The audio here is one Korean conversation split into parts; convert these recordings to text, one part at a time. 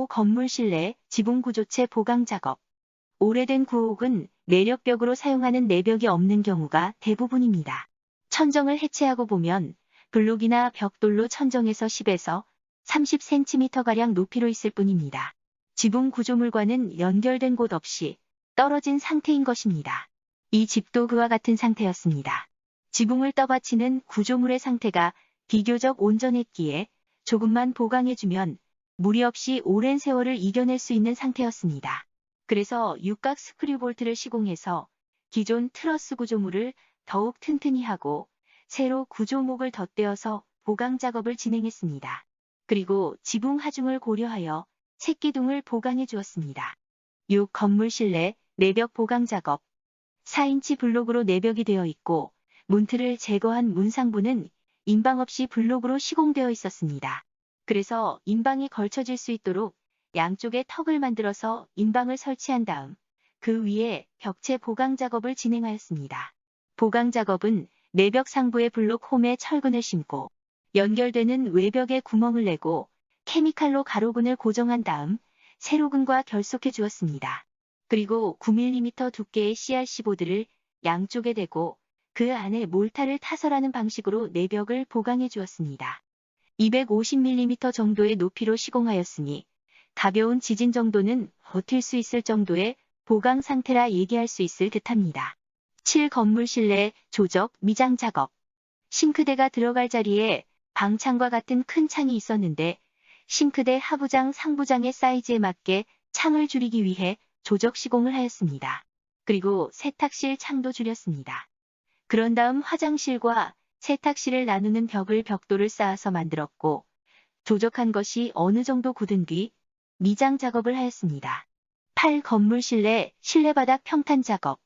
건물 실내 지붕 구조체 보강 작업. 오래된 구옥은 내력벽으로 사용하는 내벽이 없는 경우가 대부분입니다. 천정을 해체하고 보면 블록이나 벽돌로 천정에서 10에서 30cm가량 높이로 있을 뿐입니다. 지붕 구조물과는 연결된 곳 없이 떨어진 상태인 것입니다. 이 집도 그와 같은 상태였습니다. 지붕을 떠받치는 구조물의 상태가 비교적 온전했기에 조금만 보강해주면 무리 없이 오랜 세월을 이겨낼 수 있는 상태였습니다. 그래서 육각 스크류 볼트를 시공해서 기존 트러스 구조물을 더욱 튼튼히 하고 새로 구조목을 덧대어서 보강 작업을 진행했습니다. 그리고 지붕 하중을 고려하여 새기둥을 보강해 주었습니다. 6. 건물 실내 내벽 보강 작업. 4인치 블록으로 내벽이 되어 있고 문틀을 제거한 문상부는 인방 없이 블록으로 시공되어 있었습니다. 그래서 인방이 걸쳐질 수 있도록 양쪽에 턱을 만들어서 인방을 설치한 다음 그 위에 벽체 보강 작업을 진행하였습니다. 보강 작업은 내벽 상부의 블록 홈에 철근을 심고 연결되는 외벽에 구멍을 내고 케미칼로 가로근을 고정한 다음 세로근과 결속해 주었습니다. 그리고 9mm 두께의 CRC 보드를 양쪽에 대고 그 안에 몰타를 타설하는 방식으로 내벽을 보강해 주었습니다. 250mm 정도의 높이로 시공하였으니 가벼운 지진 정도는 버틸 수 있을 정도의 보강 상태라 얘기할 수 있을 듯합니다. 7. 건물 실내 조적 미장 작업. 싱크대가 들어갈 자리에 방창과 같은 큰 창이 있었는데 싱크대 하부장 상부장의 사이즈에 맞게 창을 줄이기 위해 조적 시공을 하였습니다. 그리고 세탁실 창도 줄였습니다. 그런 다음 화장실과 세탁실을 나누는 벽을 벽돌을 쌓아서 만들었고 조적한 것이 어느 정도 굳은 뒤 미장 작업을 하였습니다. 8. 건물 실내 실내바닥 평탄 작업.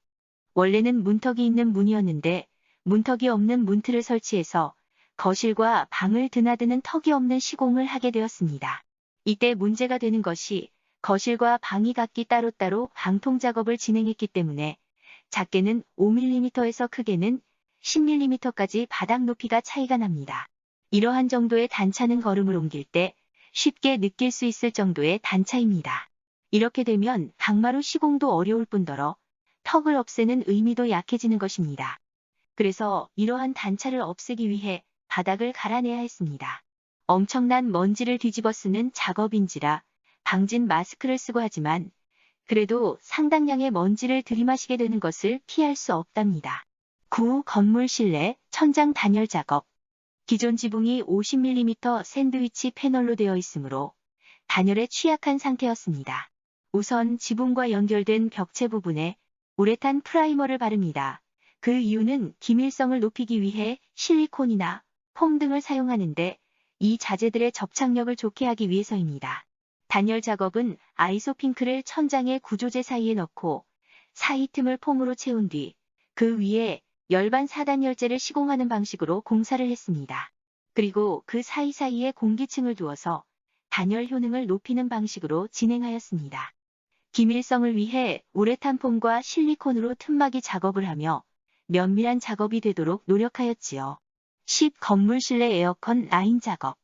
원래는 문턱이 있는 문이었는데 문턱이 없는 문틀을 설치해서 거실과 방을 드나드는 턱이 없는 시공을 하게 되었습니다. 이때 문제가 되는 것이 거실과 방이 각기 따로따로 방통 작업을 진행했기 때문에 작게는 5mm에서 크게는 10mm까지 바닥 높이가 차이가 납니다. 이러한 정도의 단차는 걸음을 옮길 때 쉽게 느낄 수 있을 정도의 단차입니다. 이렇게 되면 강마루 시공도 어려울 뿐더러 턱을 없애는 의미도 약해지는 것입니다. 그래서 이러한 단차를 없애기 위해 바닥을 갈아내야 했습니다. 엄청난 먼지를 뒤집어 쓰는 작업인지라 방진 마스크를 쓰고 하지만 그래도 상당량의 먼지를 들이마시게 되는 것을 피할 수 없답니다. 9. 건물 실내 천장 단열 작업. 기존 지붕이 50mm 샌드위치 패널로 되어 있으므로 단열에 취약한 상태였습니다. 우선 지붕과 연결된 벽체 부분에 우레탄 프라이머를 바릅니다. 그 이유는 기밀성을 높이기 위해 실리콘이나 폼 등을 사용하는데 이 자재들의 접착력을 좋게 하기 위해서입니다. 단열 작업은 아이소핑크를 천장의 구조재 사이에 넣고 사이 틈을 폼으로 채운 뒤 그 위에 열반 4단열재를 시공하는 방식으로 공사를 했습니다. 그리고 그 사이사이에 공기층을 두어서 단열 효능을 높이는 방식으로 진행하였습니다. 기밀성을 위해 우레탄 폼과 실리콘으로 틈막이 작업을 하며 면밀한 작업이 되도록 노력하였지요. 10. 건물 실내 에어컨 라인 작업.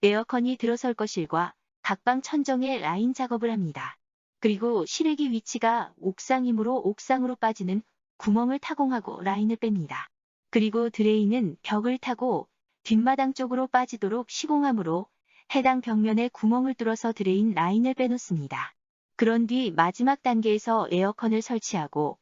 에어컨이 들어설 거실과 각방 천정에 라인 작업을 합니다. 그리고 실외기 위치가 옥상이므로 옥상으로 빠지는 구멍을 타공하고 라인을 뺍니다. 그리고 드레인은 벽을 타고 뒷마당 쪽으로 빠지도록 시공하므로 해당 벽면에 구멍을 뚫어서 드레인 라인을 빼놓습니다. 그런 뒤 마지막 단계에서 에어컨을 설치하고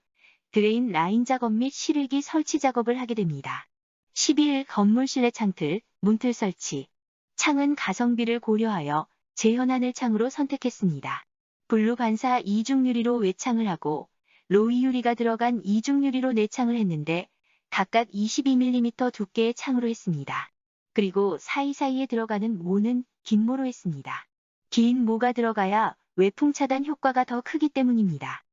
드레인 라인 작업 및 실외기 설치 작업을 하게 됩니다. 11. 건물 실내 창틀, 문틀 설치. 창은 가성비를 고려하여 재현하늘 창으로 선택했습니다. 블루 반사 이중 유리로 외창을 하고 로이 유리가 들어간 이중 유리로 내창을 했는데 각각 22mm 두께의 창으로 했습니다. 그리고 사이사이에 들어가는 모는 긴 모로 했습니다. 긴 모가 들어가야 외풍 차단 효과가 더 크기 때문입니다.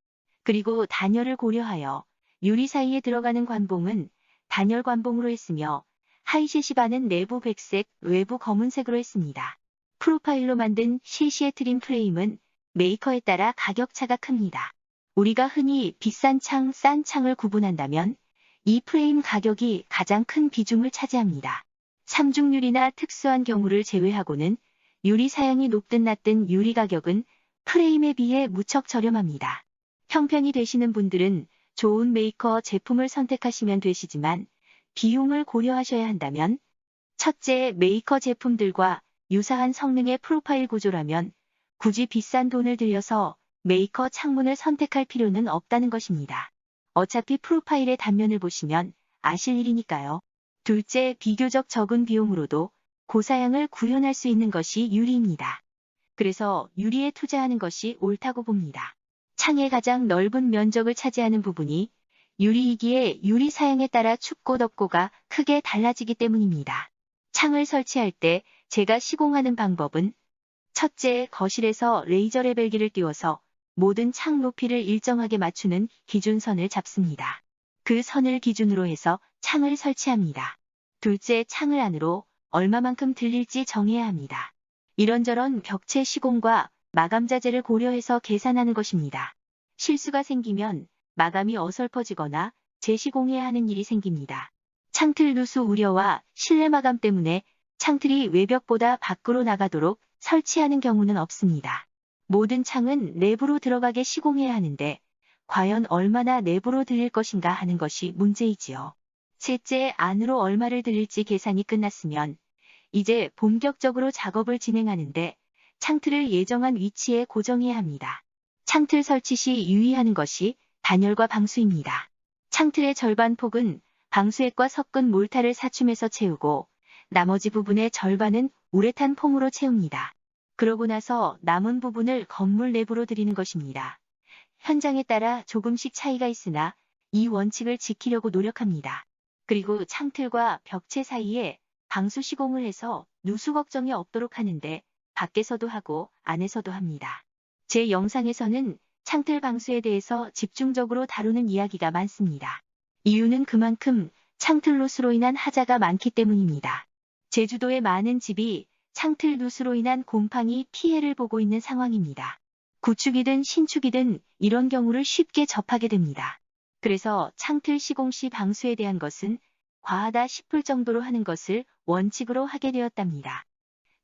그리고 단열을 고려하여 유리 사이에 들어가는 관봉은 단열 관봉으로 했으며 하이셰시바는 내부 백색, 외부 검은색으로 했습니다. 프로파일로 만든 실시의 트림 프레임은 메이커에 따라 가격차가 큽니다. 우리가 흔히 비싼 창, 싼 창을 구분한다면 이 프레임 가격이 가장 큰 비중을 차지합니다. 삼중유리나 특수한 경우를 제외하고는 유리 사양이 높든 낮든 유리 가격은 프레임에 비해 무척 저렴합니다. 형편이 되시는 분들은 좋은 메이커 제품을 선택하시면 되시지만 비용을 고려하셔야 한다면 첫째, 메이커 제품들과 유사한 성능의 프로파일 구조라면 굳이 비싼 돈을 들여서 메이커 창문을 선택할 필요는 없다는 것입니다. 어차피 프로파일의 단면을 보시면 아실 일이니까요. 둘째, 비교적 적은 비용으로도 고사양을 구현할 수 있는 것이 유리입니다. 그래서 유리에 투자하는 것이 옳다고 봅니다. 창의 가장 넓은 면적을 차지하는 부분이 유리이기에 유리 사양에 따라 춥고 덥고가 크게 달라지기 때문입니다. 창을 설치할 때 제가 시공하는 방법은 첫째, 거실에서 레이저 레벨기를 띄워서 모든 창 높이를 일정하게 맞추는 기준선을 잡습니다. 그 선을 기준으로 해서 창을 설치합니다. 둘째, 창을 안으로 얼마만큼 들릴지 정해야 합니다. 이런저런 벽체 시공과 마감 자재를 고려해서 계산하는 것입니다. 실수가 생기면 마감이 어설퍼지거나 재시공해야 하는 일이 생깁니다. 창틀 누수 우려와 실내 마감 때문에 창틀이 외벽보다 밖으로 나가도록 설치하는 경우는 없습니다. 모든 창은 내부로 들어가게 시공해야 하는데 과연 얼마나 내부로 들릴 것인가 하는 것이 문제이지요. 셋째, 안으로 얼마를 들릴지 계산이 끝났으면 이제 본격적으로 작업을 진행하는데 창틀을 예정한 위치에 고정해야 합니다. 창틀 설치 시 유의하는 것이 단열과 방수입니다. 창틀의 절반 폭은 방수액과 섞은 몰타를 사춤해서 채우고 나머지 부분의 절반은 우레탄 폼으로 채웁니다. 그러고 나서 남은 부분을 건물 내부로 들이는 것입니다. 현장에 따라 조금씩 차이가 있으나 이 원칙을 지키려고 노력합니다. 그리고 창틀과 벽체 사이에 방수 시공을 해서 누수 걱정이 없도록 하는데 밖에서도 하고 안에서도 합니다. 제 영상에서는 창틀 방수에 대해서 집중적으로 다루는 이야기가 많습니다. 이유는 그만큼 창틀 누수로 인한 하자가 많기 때문입니다. 제주도의 많은 집이 창틀 누수로 인한 곰팡이 피해를 보고 있는 상황입니다. 구축이든 신축이든 이런 경우를 쉽게 접하게 됩니다. 그래서 창틀 시공 시 방수에 대한 것은 과하다 싶을 정도로 하는 것을 원칙으로 하게 되었답니다.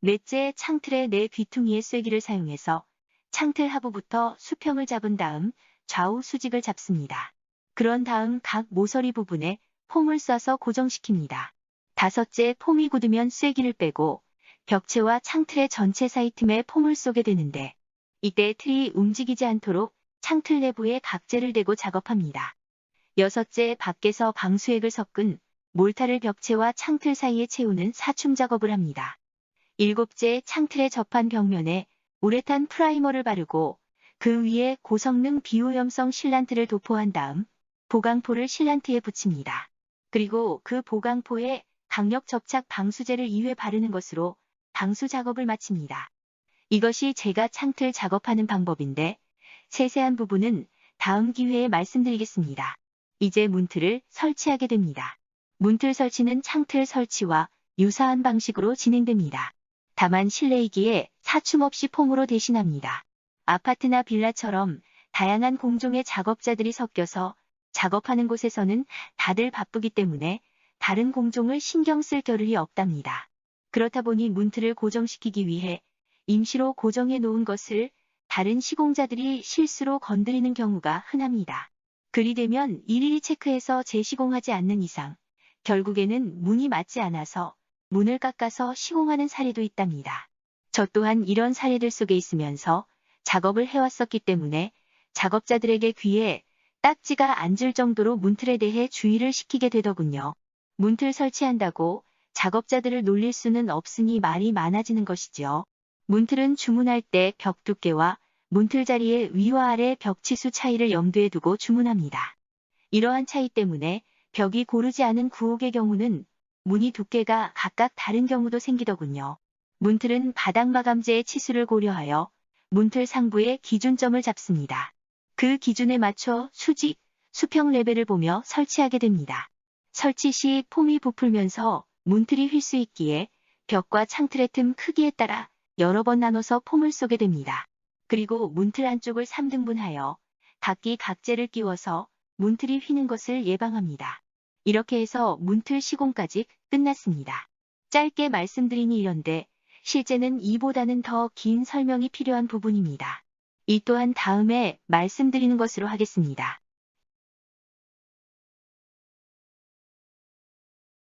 넷째, 창틀의 내 귀퉁이의 쐐기를 사용해서 창틀 하부부터 수평을 잡은 다음 좌우 수직을 잡습니다. 그런 다음 각 모서리 부분에 폼을 쏴서 고정시킵니다. 다섯째, 폼이 굳으면 쐐기를 빼고 벽체와 창틀의 전체 사이 틈에 폼을 쏘게 되는데 이때 틀이 움직이지 않도록 창틀 내부에 각재를 대고 작업합니다. 여섯째, 밖에서 방수액을 섞은 몰타를 벽체와 창틀 사이에 채우는 사춤 작업을 합니다. 일곱째, 창틀에 접한 벽면에 우레탄 프라이머를 바르고 그 위에 고성능 비오염성 실란트를 도포한 다음 보강포를 실란트에 붙입니다. 그리고 그 보강포에 강력 접착 방수제를 2회 바르는 것으로 방수 작업을 마칩니다. 이것이 제가 창틀 작업하는 방법인데 세세한 부분은 다음 기회에 말씀드리겠습니다. 이제 문틀을 설치하게 됩니다. 문틀 설치는 창틀 설치와 유사한 방식으로 진행됩니다. 다만 실내이기에 사춤 없이 폼으로 대신합니다. 아파트나 빌라처럼 다양한 공종의 작업자들이 섞여서 작업하는 곳에서는 다들 바쁘기 때문에 다른 공종을 신경 쓸 겨를이 없답니다. 그렇다 보니 문틀을 고정시키기 위해 임시로 고정해 놓은 것을 다른 시공자들이 실수로 건드리는 경우가 흔합니다. 그리 되면 일일이 체크해서 재시공하지 않는 이상 결국에는 문이 맞지 않아서 문을 깎아서 시공하는 사례도 있답니다. 저 또한 이런 사례들 속에 있으면서 작업을 해왔었기 때문에 작업자들에게 귀에 딱지가 앉을 정도로 문틀에 대해 주의를 시키게 되더군요. 문틀 설치한다고 작업자들을 놀릴 수는 없으니 말이 많아지는 것이지요. 문틀은 주문할 때 벽 두께와 문틀 자리의 위와 아래 벽 치수 차이를 염두에 두고 주문합니다. 이러한 차이 때문에 벽이 고르지 않은 구옥의 경우는 문이 두께가 각각 다른 경우도 생기더군요. 문틀은 바닥 마감재의 치수를 고려하여 문틀 상부의 기준점을 잡습니다. 그 기준에 맞춰 수직, 수평 레벨을 보며 설치하게 됩니다. 설치 시 폼이 부풀면서 문틀이 휠 수 있기에 벽과 창틀의 틈 크기에 따라 여러 번 나눠서 폼을 쏘게 됩니다. 그리고 문틀 안쪽을 3등분하여 각기 각재를 끼워서 문틀이 휘는 것을 예방합니다. 이렇게 해서 문틀 시공까지 끝났습니다. 짧게 말씀드리니 이런데 실제는 이보다는 더 긴 설명이 필요한 부분입니다. 이 또한 다음에 말씀드리는 것으로 하겠습니다.